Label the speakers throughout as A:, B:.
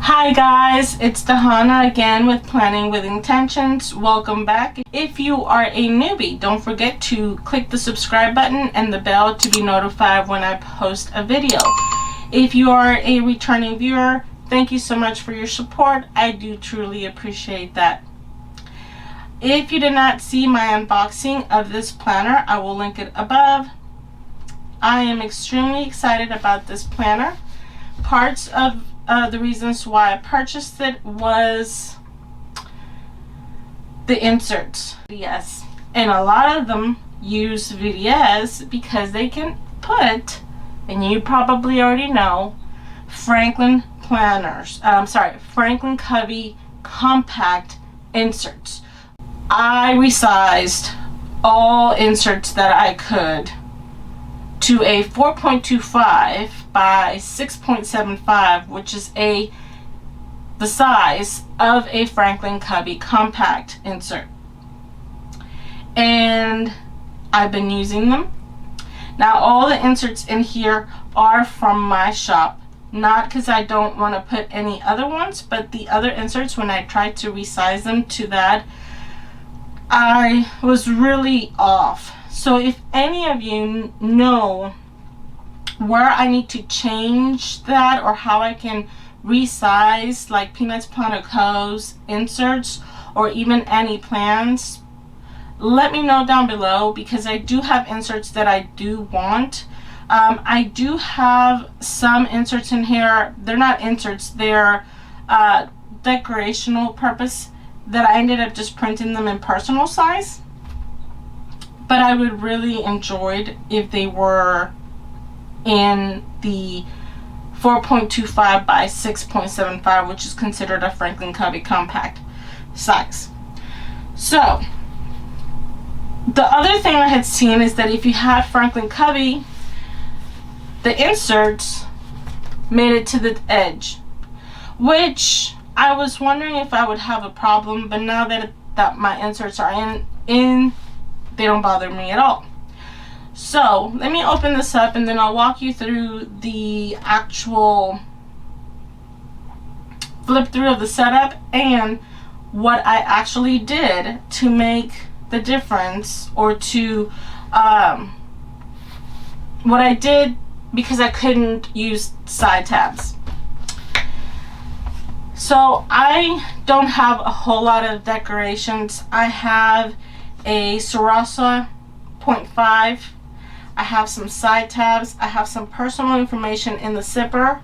A: Hi guys, it's Dahana again with Planning with Intentions. Welcome back. If you are a newbie, don't forget to click the subscribe button and the bell to be notified when I post a video. If you are a returning viewer, thank you so much for your support. I do truly appreciate that. If you did not see my unboxing of this planner, I will link it above. I am extremely excited about this planner. Parts of the reasons why I purchased it was the inserts, VDS, and a lot of them use VDS because they can put, and you probably already know, Franklin Covey Compact inserts. I resized all inserts that I could to a 4.25 by 6.75, which is the size of a Franklin Covey Compact insert. And I've been using them. Now all the inserts in here are from my shop, not because I don't want to put any other ones, but the other inserts, when I tried to resize them to that, I was really off. So if any of you know where I need to change that or how I can resize like Peanuts Planner Co.'s inserts or even Annie Plans, let me know down below, because I do have inserts that I do want. I do have some inserts in here. They're not inserts, they're decorational purpose that I ended up just printing them in personal size. But I would really enjoyed if they were in the 4.25 by 6.75, which is considered a Franklin Covey Compact size. So the other thing I had seen is that if you had Franklin Covey, the inserts made it to the edge, which I was wondering if I would have a problem, but now that my inserts are in, they don't bother me at all. So let me open this up and then I'll walk you through the actual flip through of the setup and what I actually did to make the difference, or to what I did because I couldn't use side tabs. So I don't have a whole lot of decorations. I have a Sarasa 0.5. I have some side tabs. I have some personal information in the zipper,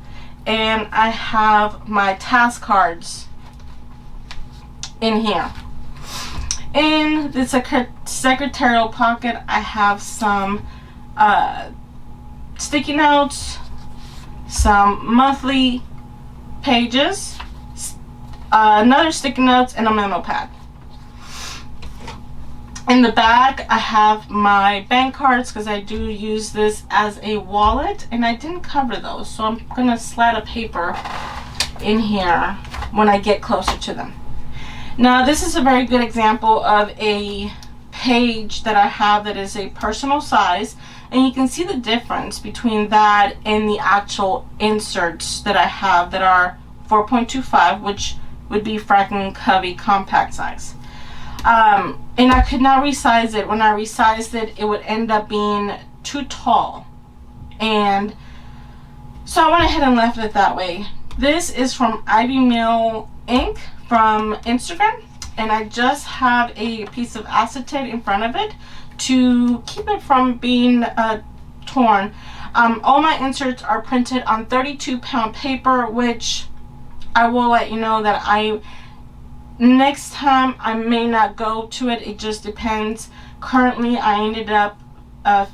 A: and I have my task cards in here. In the secretarial pocket, I have some sticky notes, some monthly pages, another sticky notes, and a memo pad. In the back, I have my bank cards because I do use this as a wallet, and I didn't cover those, so I'm gonna slide a paper in here when I get closer to them. Now this is a very good example of a page that I have that is a personal size, and you can see the difference between that and the actual inserts that I have that are 4.25, which would be Franklin Covey Compact size. And I could not resize it. When I resized it, it would end up being too tall, and so I went ahead and left it that way. This is from Ivy Mill Ink from Instagram, and I just have a piece of acetate in front of it to keep it from being torn. All my inserts are printed on 32-pound paper, which I will let you know that next time I may not go to it. It just depends. Currently I ended up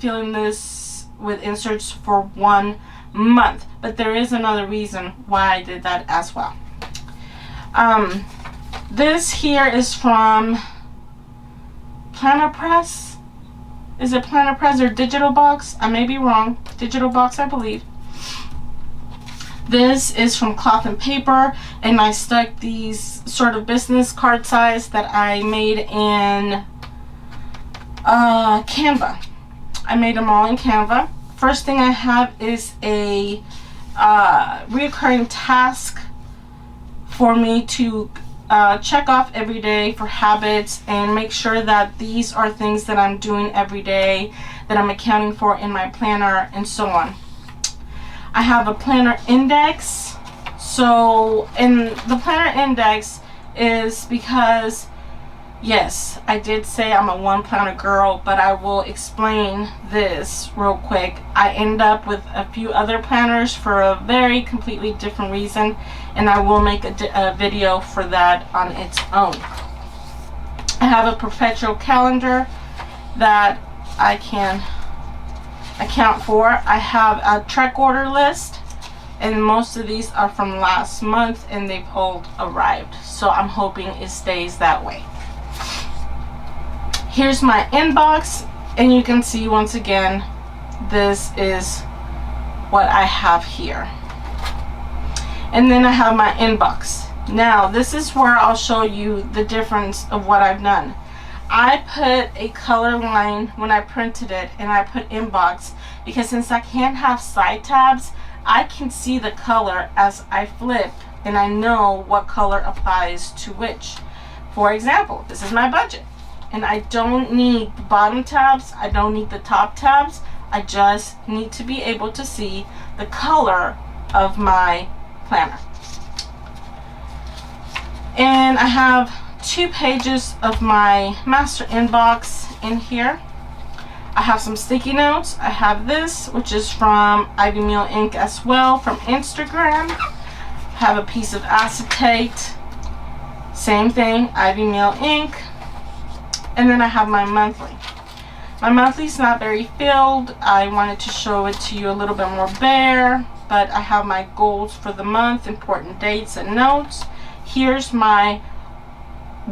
A: filling this with inserts for 1 month, but there is another reason why I did that as well. This here is from Planner Press. Is it Planner Press or Digital Box? I may be wrong. Digital Box, I believe. This is from Cloth and Paper, and I stuck these sort of business card size that I made in Canva. I made them all in Canva. First thing I have is a reoccurring task for me to check off every day for habits and make sure that these are things that I'm doing every day, that I'm accounting for in my planner, and so on. I have a planner index. So in the planner index is because, yes, I did say I'm a one planner girl, but I will explain this real quick. I end up with a few other planners for a very completely different reason, and I will make a video for that on its own. I have a perpetual calendar that I can account for. I have a track order list, and most of these are from last month and they've all arrived, so I'm hoping it stays that way. Here's my inbox, and you can see once again this is what I have here. And then I have my inbox. Now this is where I'll show you the difference of what I've done. I put a color line when I printed it, and I put inbox because since I can't have side tabs, I can see the color as I flip, and I know what color applies to which. For example, this is my budget, and I don't need the bottom tabs, I don't need the top tabs, I just need to be able to see the color of my planner. And I have 2 pages of my master inbox in here. I have some sticky notes. I have this, which is from Ivy Meal Ink as well, from Instagram. I have a piece of acetate, same thing, Ivy Meal Ink. And then I have my monthly. My monthly is not very filled. I wanted to show it to you a little bit more bare, but I have my goals for the month, important dates and notes. Here's my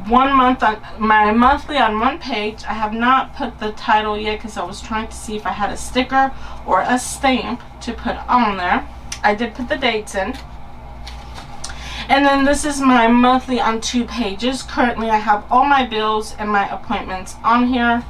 A: 1 month on my monthly on one page. I have not put the title yet because I was trying to see if I had a sticker or a stamp to put on there. I did put the dates in. And then this is my monthly on 2 pages. Currently I have all my bills and my appointments on here.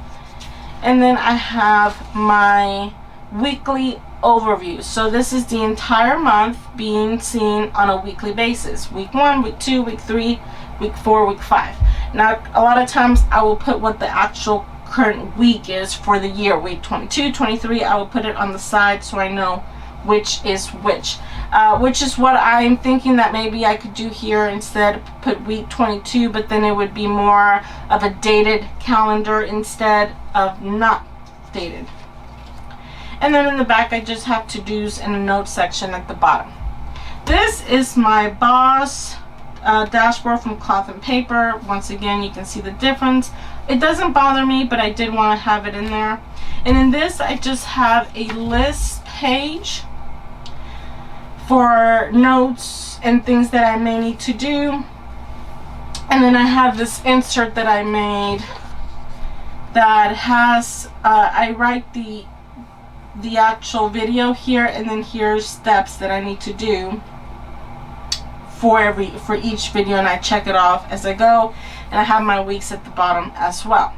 A: And then I have my weekly overview. So this is the entire month being seen on a weekly basis. Week 1, week 2, week 3, week 4, week 5. Now a lot of times I will put what the actual current week is for the year. Week 22, 23, I will put it on the side so I know which is which. Which is what I'm thinking that maybe I could do here instead, put week 22, but then it would be more of a dated calendar instead of not dated. And then in the back I just have to-dos and a note section at the bottom. This is my Boss dashboard from Cloth and Paper. Once again, you can see the difference. It doesn't bother me, but I did want to have it in there. And in this I just have a list page for notes and things that I may need to do. And then I have this insert that I made that has I write the actual video here, and then here's steps that I need to do for each video, and I check it off as I go. And I have my weeks at the bottom as well.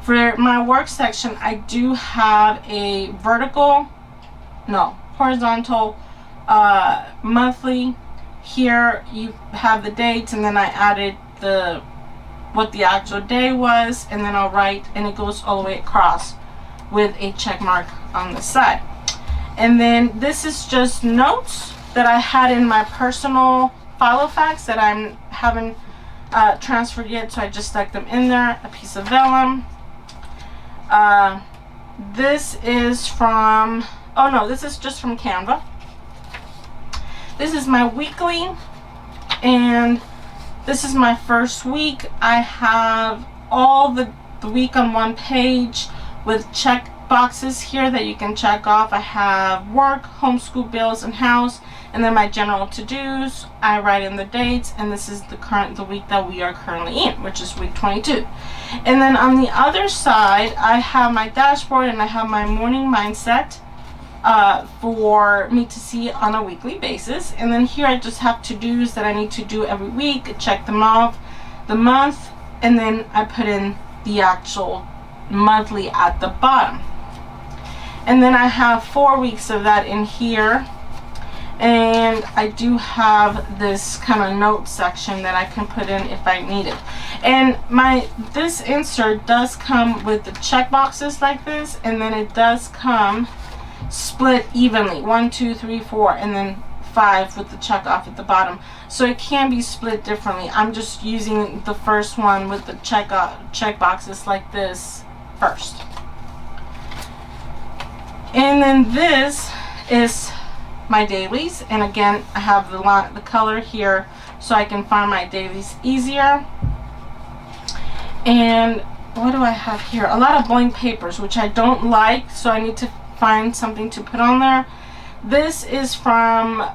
A: For my work section, I do have a horizontal monthly. Here you have the dates, and then I added what the actual day was, and then I'll write, and it goes all the way across with a check mark on the side. And then this is just notes that I had in my personal Filofax that I haven't transferred yet, so I just stuck them in there. A piece of vellum. This is from, oh no, this is just from Canva. This is my weekly, and this is my first week. I have all the week on one page with check boxes here that you can check off. I have work, homeschool, bills, and house, and then my general to-dos. I write in the dates, and this is the week that we are currently in, which is week 22. And then on the other side, I have my dashboard, and I have my morning mindset for me to see on a weekly basis. And then here I just have to-dos that I need to do every week, check them off, the month, and then I put in the actual monthly at the bottom. And then I have 4 weeks of that in here. And I do have this kind of note section that I can put in if I need it. And this insert does come with the check boxes like this, and then it does come split evenly, 1, 2, 3, 4, and then 5 with the check off at the bottom. So it can be split differently. I'm just using the first one with the check boxes like this first. And then this is my dailies, and again I have the color here so I can find my dailies easier. And what do I have here? A lot of blank papers, which I don't like, so I need to find something to put on there. This is from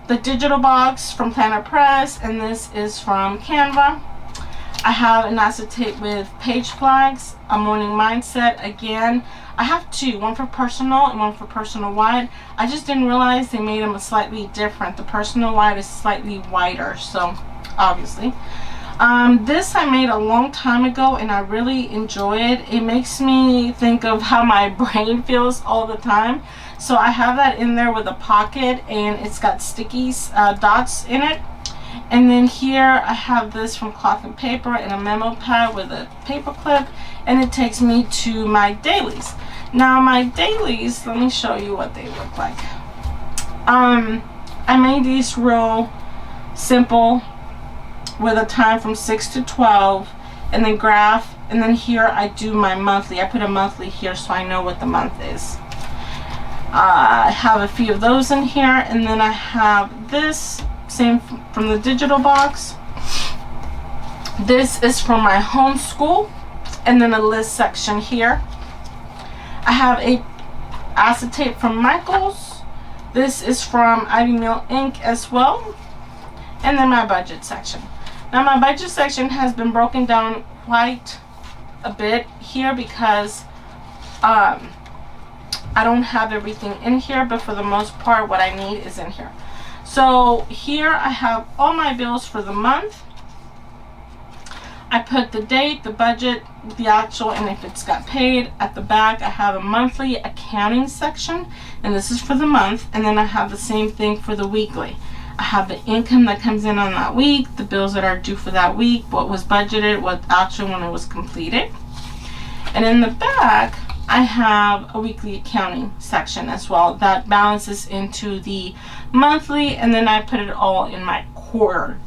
A: the digital box from Planner Press, and this is from Canva. I have an acetate with page flags, a morning mindset. Again, I have two, one for personal and one for personal wide. I just didn't realize they made them slightly different. The personal wide is slightly wider, so obviously. This I made a long time ago and I really enjoy it. It makes me think of how my brain feels all the time. So I have that in there with a pocket, and it's got sticky dots in it. And then here I have this from Cloth and Paper and a memo pad with a paper clip, and it takes me to my dailies. Now my dailies, let me show you what they look like. I made these real simple with a time from 6 to 12 and then graph, and then here I do my monthly. I put a monthly here so I know what the month is. I have a few of those in here, and then I have this same from the digital box. This is from my homeschool, and then a list section here. I have a acetate from Michaels. This is from Ivy Mill Ink as well, and then my budget section. Now my budget section has been broken down quite a bit here because I don't have everything in here, but for the most part what I need is in here. So here I have all my bills for the month. I put the date, the budget, the actual, and if it's got paid. At the back I have a monthly accounting section, and this is for the month, and then I have the same thing for the weekly. I have the income that comes in on that week, the bills that are due for that week, what was budgeted, what actually when it was completed. And in the back I have a weekly accounting section as well that balances into the monthly, and then I put it all in my quarter,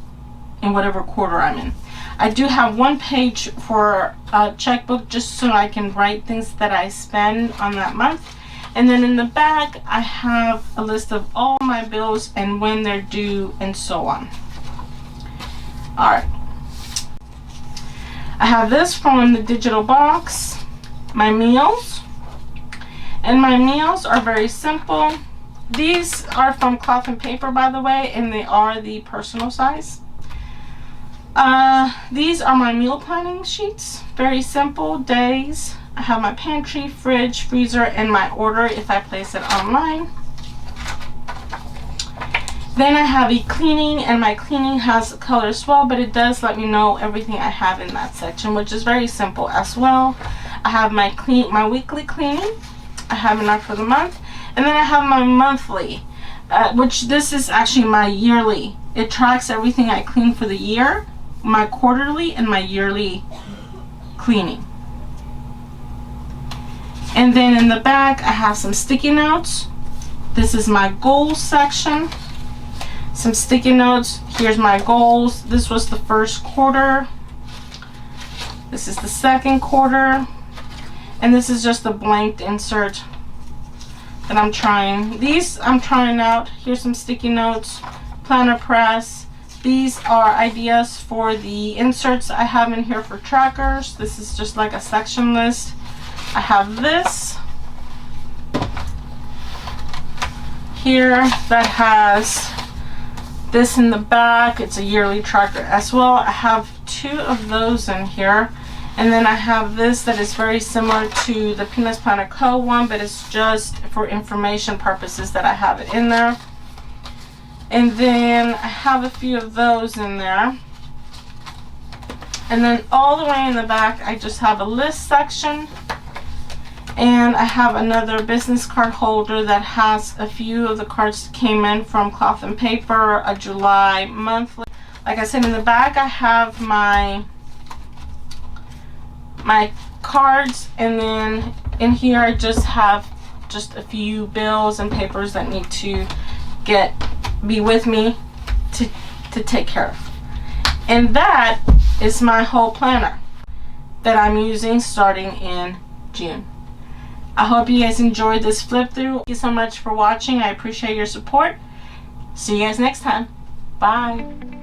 A: in whatever quarter I'm in. I do have one page for a checkbook just so I can write things that I spend on that month. And then in the back I have a list of all my bills and when they're due and so on. Alright. I have this from the digital box, my meals. And my meals are very simple. These are from Cloth and Paper, by the way, and they are the personal size. These are my meal planning sheets. Very simple days. I have my pantry, fridge, freezer, and my order if I place it online. Then I have a cleaning, and my cleaning has color as well, but it does let me know everything I have in that section, which is very simple as well. I have my weekly cleaning. I have enough for the month. And then I have my monthly, which this is actually my yearly. It tracks everything I clean for the year, my quarterly and my yearly cleaning. And then in the back I have some sticky notes. This is my goals section. Some sticky notes. Here's my goals. This was the first quarter. This is the second quarter. And this is just a blank insert that I'm trying. These I'm trying out. Here's some sticky notes. Planner Press. These are ideas for the inserts I have in here for trackers. This is just like a section list. I have this here that has this in the back. It's a yearly tracker as well. I have two of those in here. And then I have this that is very similar to the Peanuts Planner Co. one, but it's just for information purposes that I have it in there. And then I have a few of those in there. And then all the way in the back, I just have a list section. And I have another business card holder that has a few of the cards that came in from Cloth and Paper, a July monthly. Like I said, in the back I have my cards, and then in here I just have just a few bills and papers that need to be with me to take care of. And that is my whole planner that I'm using starting in June. I hope you guys enjoyed this flip through. Thank you so much for watching. I appreciate your support. See you guys next time. Bye.